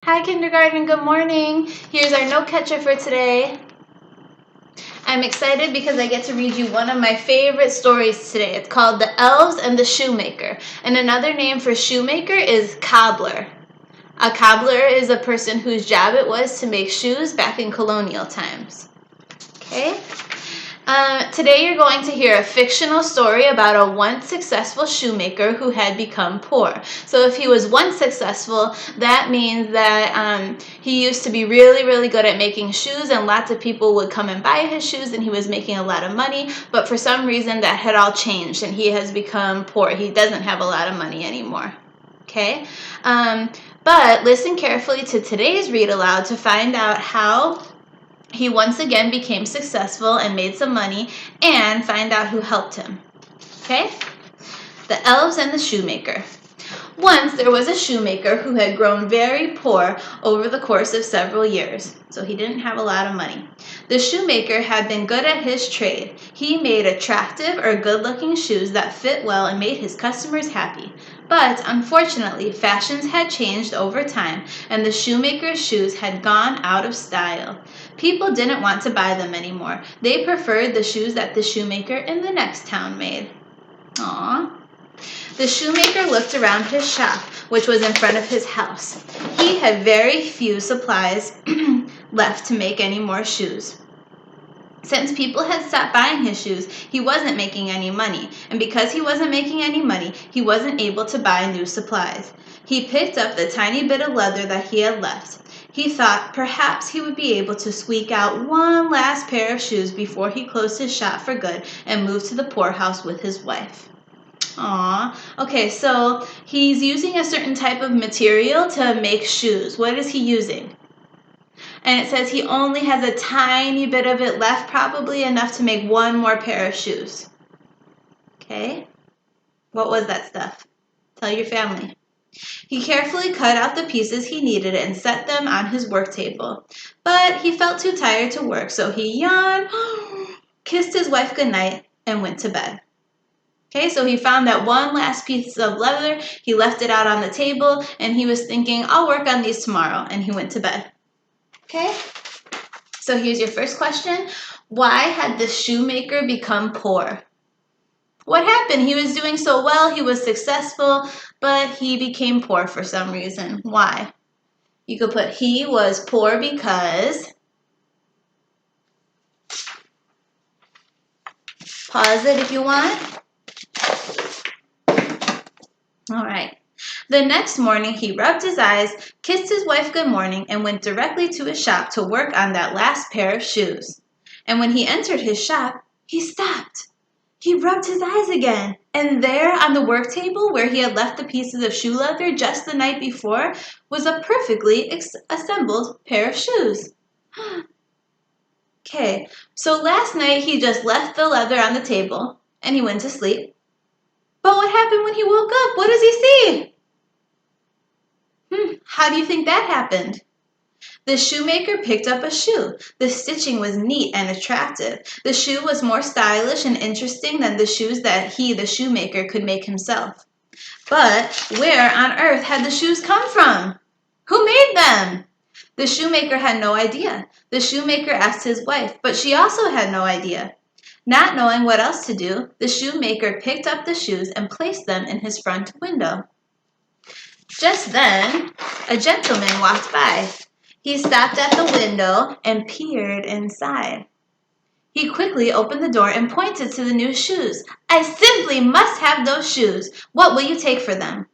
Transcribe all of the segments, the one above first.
Hi kindergarten, good morning. Here's our note catcher for today. I'm excited because I get to read you one of my favorite stories today. It's called The Elves and the Shoemaker. And another name for shoemaker is cobbler. A cobbler is a person whose job it was to make shoes back in colonial times. Okay? Today you're going to hear a fictional story about a once successful shoemaker who had become poor. So if he was once successful, that means that he used to be really, really good at making shoes, and lots of people would come and buy his shoes, and he was making a lot of money. But for some reason that had all changed, and he has become poor. He doesn't have a lot of money anymore. Okay? But listen carefully to today's read aloud to find out how he once again became successful and made some money, and find out who helped him. Okay? The Elves and the Shoemaker. Once there was a shoemaker who had grown very poor over the course of several years, so he didn't have a lot of money. The shoemaker had been good at his trade. He made attractive or good-looking shoes that fit well and made his customers happy. But unfortunately, fashions had changed over time, and the shoemaker's shoes had gone out of style. People didn't want to buy them anymore. They preferred the shoes that the shoemaker in the next town made. Aww. The shoemaker looked around his shop, which was in front of his house. He had very few supplies left to make any more shoes. Since people had stopped buying his shoes, he wasn't making any money, and because he wasn't making any money, he wasn't able to buy new supplies. He picked up the tiny bit of leather that he had left. He thought perhaps he would be able to squeak out one last pair of shoes before he closed his shop for good and moved to the poorhouse with his wife. Aw, okay, so he's using a certain type of material to make shoes. What is he using? And it says he only has a tiny bit of it left, probably enough to make one more pair of shoes. Okay, what was that stuff? Tell your family. He carefully cut out the pieces he needed and set them on his work table. But he felt too tired to work, so he yawned, kissed his wife goodnight, and went to bed. Okay, so he found that one last piece of leather. He left it out on the table, and he was thinking, I'll work on these tomorrow, and he went to bed. Okay, so here's your first question. Why had the shoemaker become poor? What happened? He was doing so well, he was successful, but he became poor for some reason. Why? You could put he was poor because. Pause it if you want. All right. The next morning, he rubbed his eyes, kissed his wife good morning, and went directly to his shop to work on that last pair of shoes. And when he entered his shop, he stopped. He rubbed his eyes again, and there on the work table where he had left the pieces of shoe leather just the night before was a perfectly assembled pair of shoes. Okay, so last night he just left the leather on the table, and he went to sleep. But what happened when he woke up? What does he see? How do you think that happened? The shoemaker picked up a shoe. The stitching was neat and attractive. The shoe was more stylish and interesting than the shoes that he, the shoemaker, could make himself. But where on earth had the shoes come from? Who made them? The shoemaker had no idea. The shoemaker asked his wife, but she also had no idea. Not knowing what else to do, the shoemaker picked up the shoes and placed them in his front window. Just then, a gentleman walked by. He stopped at the window and peered inside. He quickly opened the door and pointed to the new shoes. I simply must have those shoes. What will you take for them?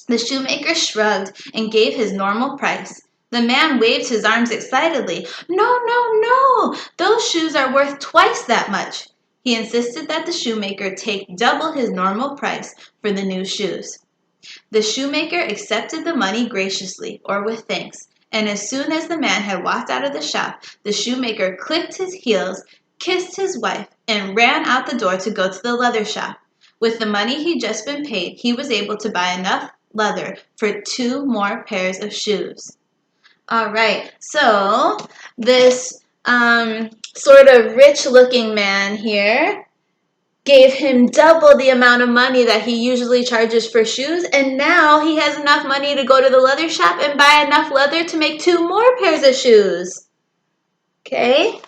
The shoemaker shrugged and gave his normal price. The man waved his arms excitedly. No, no, no! Those shoes are worth twice that much. He insisted that the shoemaker take double his normal price for the new shoes. The shoemaker accepted the money graciously, or with thanks, and as soon as the man had walked out of the shop, the shoemaker clicked his heels, kissed his wife, and ran out the door to go to the leather shop. With the money he'd just been paid, he was able to buy enough leather for 2 more pairs of shoes. All right, so this sort of rich-looking man here gave him double the amount of money that he usually charges for shoes, and now he has enough money to go to the leather shop and buy enough leather to make 2 more pairs of shoes. Okay?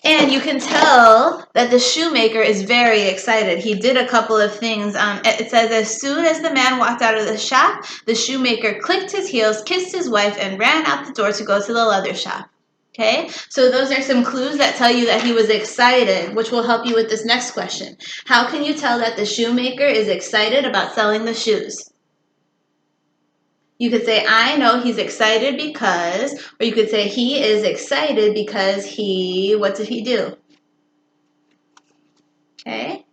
And you can tell that the shoemaker is very excited. He did a couple of things. It says, as soon as the man walked out of the shop, the shoemaker clicked his heels, kissed his wife, and ran out the door to go to the leather shop. Okay, so those are some clues that tell you that he was excited, which will help you with this next question. How can you tell that the shoemaker is excited about selling the shoes? You could say, I know he's excited because, or you could say, he is excited because he, what did he do? Okay.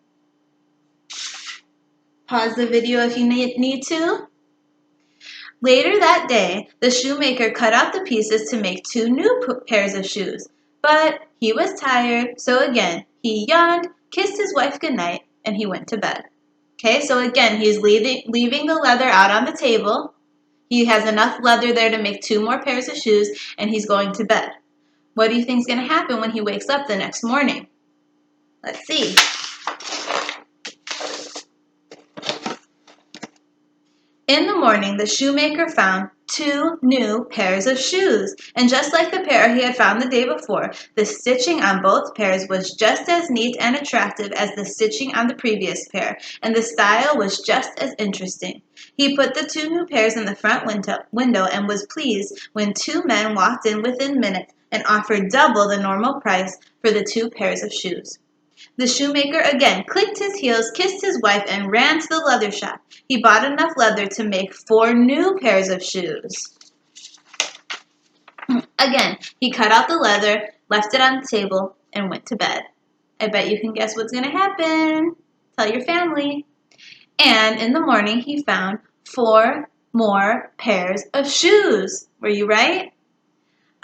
Pause the video if you need to. Later that day, the shoemaker cut out the pieces to make 2 new pairs of shoes. But he was tired, so again, he yawned, kissed his wife goodnight, and he went to bed. Okay, so again, he's leaving the leather out on the table. He has enough leather there to make 2 more pairs of shoes, and he's going to bed. What do you think is going to happen when he wakes up the next morning? Let's see. In the morning, the shoemaker found 2 new pairs of shoes, and just like the pair he had found the day before, the stitching on both pairs was just as neat and attractive as the stitching on the previous pair, and the style was just as interesting. He put the 2 new pairs in the front window and was pleased when 2 men walked in within minutes and offered double the normal price for the 2 pairs of shoes. The shoemaker again clicked his heels, kissed his wife, and ran to the leather shop. He bought enough leather to make 4 new pairs of shoes. Again, he cut out the leather, left it on the table, and went to bed. I bet you can guess what's going to happen. Tell your family. And in the morning, he found 4 more pairs of shoes. Were you right?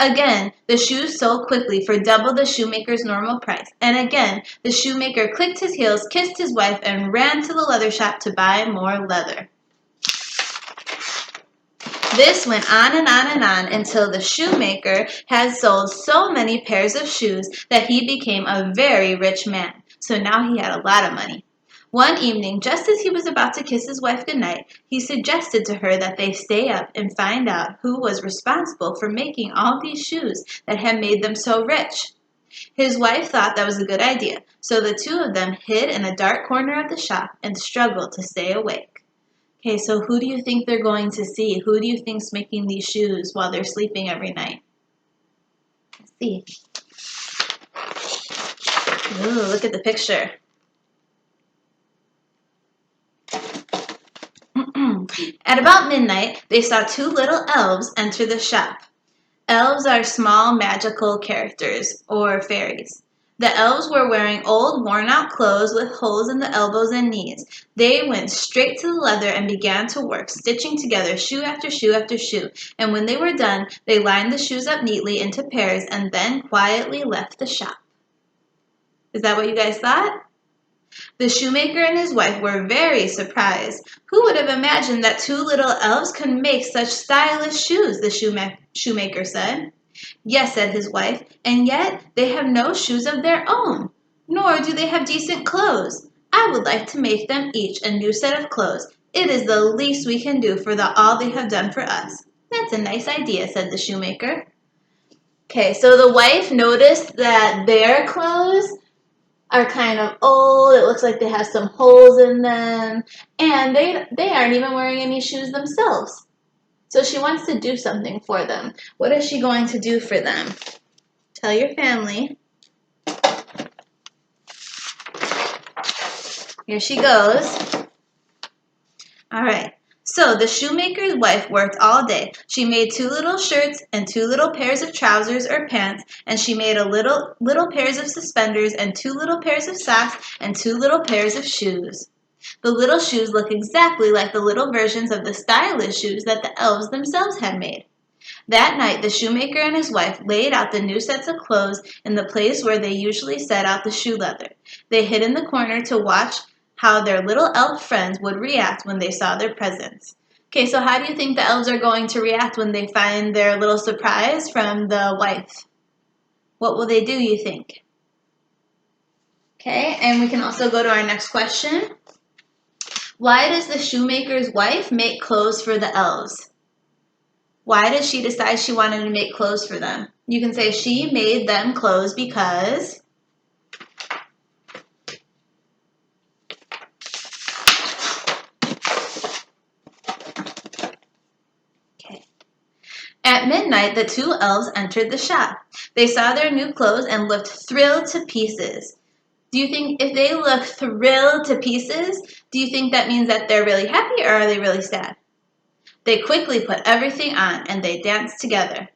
Again, the shoes sold quickly for double the shoemaker's normal price. And again, the shoemaker clicked his heels, kissed his wife, and ran to the leather shop to buy more leather. This went on and on and on until the shoemaker had sold so many pairs of shoes that he became a very rich man. So now he had a lot of money. One evening, just as he was about to kiss his wife goodnight, he suggested to her that they stay up and find out who was responsible for making all these shoes that had made them so rich. His wife thought that was a good idea, so the 2 of them hid in a dark corner of the shop and struggled to stay awake. Okay, so who do you think they're going to see? Who do you think's making these shoes while they're sleeping every night? Let's see. Ooh, look at the picture. At about midnight, they saw 2 little elves enter the shop. Elves are small magical characters, or fairies. The elves were wearing old, worn-out clothes with holes in the elbows and knees. They went straight to the leather and began to work, stitching together shoe after shoe after shoe. And when they were done, they lined the shoes up neatly into pairs and then quietly left the shop. Is that what you guys thought? The shoemaker and his wife were very surprised. Who would have imagined that 2 little elves could make such stylish shoes, the shoemaker said. Yes, said his wife, and yet they have no shoes of their own, nor do they have decent clothes. I would like to make them each a new set of clothes. It is the least we can do for all they have done for us. That's a nice idea, said the shoemaker. Okay, so the wife noticed that their clothes are kind of old. It looks like they have some holes in them. And they aren't even wearing any shoes themselves. So she wants to do something for them. What is she going to do for them? Tell your family. Here she goes. All right. So the shoemaker's wife worked all day. She made 2 little shirts and 2 little pairs of trousers or pants, and she made a little pairs of suspenders and 2 little pairs of socks and 2 little pairs of shoes. The little shoes look exactly like the little versions of the stylish shoes that the elves themselves had made. That night, the shoemaker and his wife laid out the new sets of clothes in the place where they usually set out the shoe leather. They hid in the corner to watch how their little elf friends would react when they saw their presents. Okay, so how do you think the elves are going to react when they find their little surprise from the wife? What will they do, you think? Okay, and we can also go to our next question. Why does the shoemaker's wife make clothes for the elves? Why did she decide she wanted to make clothes for them? You can say she made them clothes because... Okay. At midnight, the two elves entered the shop. They saw their new clothes and looked thrilled to pieces. Do you think if they look thrilled to pieces, do you think that means that they're really happy or are they really sad? They quickly put everything on and they danced together.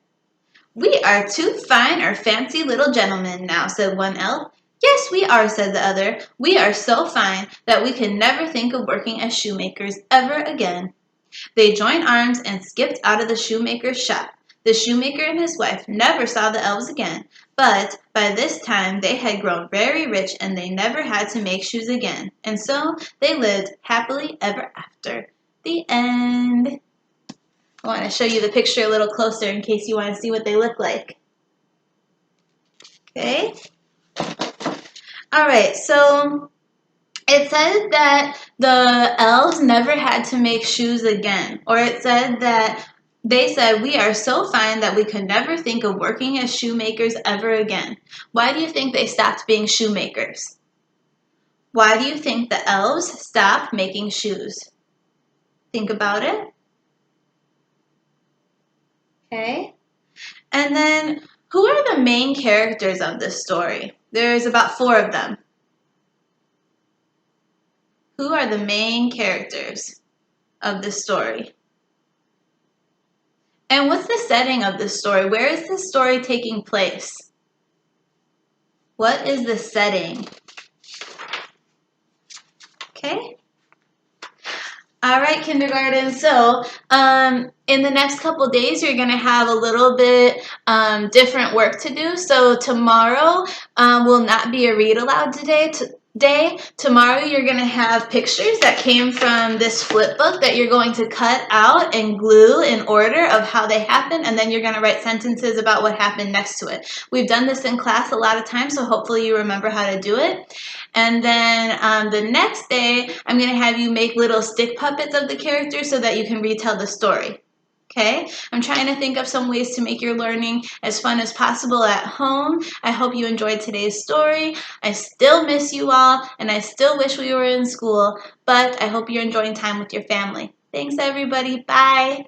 We are two fine or fancy little gentlemen now, said one elf. Yes, we are, said the other. We are so fine that we can never think of working as shoemakers ever again. They joined arms and skipped out of the shoemaker's shop. The shoemaker and his wife never saw the elves again, but by this time they had grown very rich and they never had to make shoes again. And so they lived happily ever after. The end. I want to show you the picture a little closer in case you want to see what they look like. Okay. All right, so it said that the elves never had to make shoes again, or it said that they said, we are so fine that we could never think of working as shoemakers ever again. Why do you think they stopped being shoemakers? Why do you think the elves stopped making shoes? Think about it. Okay. And then, who are the main characters of this story? There's about 4 of them. Who are the main characters of this story? And what's the setting of this story? Where is this story taking place? What is the setting? Okay. All right, kindergarten. So in the next couple days, you're going to have a little bit different work to do. So tomorrow will not be a read aloud today. Tomorrow, you're going to have pictures that came from this flip book that you're going to cut out and glue in order of how they happen, and then you're going to write sentences about what happened next to it. We've done this in class a lot of times, so hopefully you remember how to do it. And then the next day, I'm going to have you make little stick puppets of the characters so that you can retell the story. Okay, I'm trying to think of some ways to make your learning as fun as possible at home. I hope you enjoyed today's story. I still miss you all, and I still wish we were in school, but I hope you're enjoying time with your family. Thanks, everybody. Bye.